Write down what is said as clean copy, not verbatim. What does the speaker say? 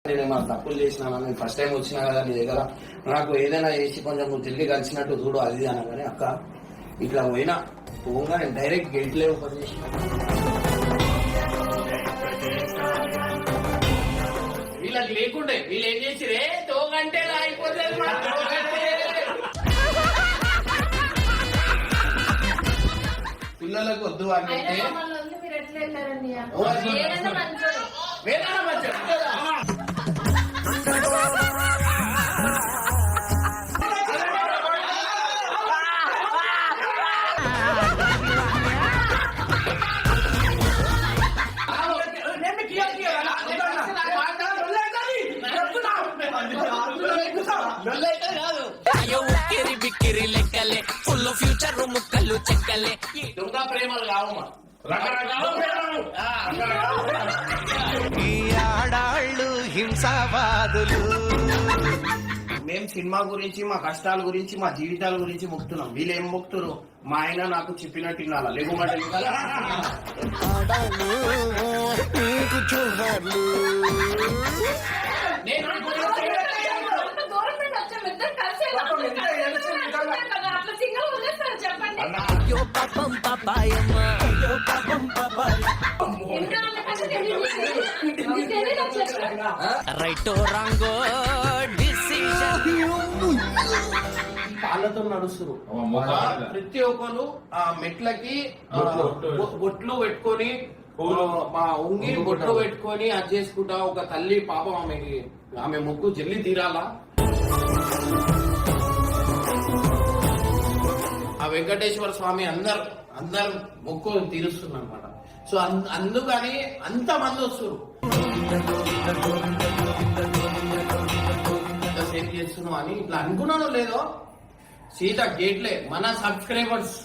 నేను ఏమైనా తప్పులు చేసినా నేను ఫస్ట్ టైం వచ్చినా కదా నీ దగ్గర నాకు ఏదైనా చేసి కొంచెం నువ్వు తిరిగి కలిసినట్టు చూడు అది అనగానే అక్క ఇట్లా పోగా నేను డైరెక్ట్ గేట్లే ఓపెన్ చేసిన వీళ్ళకి లేకుండే వీళ్ళు ఏం చేసిరే తోగంటే అయిపోతుంది పిల్లలకు వద్దు అంటే బిక్కిరి లెక్కలే ఫుల్ ఫ్యూచర్ ముక్కలు చెక్కలే దుర్గా ప్రేమలు కావమ్మా రకరకాల ప్రేమలు ఈ ఆడాళ్ళు హింసావాదులు. మేము సినిమా గురించి మా కష్టాల గురించి మా జీవితాల గురించి మొక్కుతున్నాం. వీళ్ళు ఏం మొక్కుతారు? మా ఆయన నాకు చెప్పినట్టు వినాలా లేకుమాట అయ్యో పాపం పాపాయమ్మ అయ్యో పాపం రైటో రాంగో డిసిషన్ కాళ్ళతో నడుస్తారు ప్రతి ఒక్కరు ఆ మెట్లకి బొట్లు పెట్టుకొని మా ఉంగి బొట్లు పెట్టుకొని అది చేసుకుంటా ఒక తల్లి పాపం ఆమె మొక్కు జల్లి తీరాలా. ఆ వెంకటేశ్వర స్వామి అందరు మొక్కు తీరుస్తున్నారు అనమాట. సో అందుకని అంత మంది వస్తారు సేవ్ చేస్తున్నాం అని ఇట్లా అనుకున్నానో లేదో సీత గేట్లే మన సబ్స్క్రైబర్స్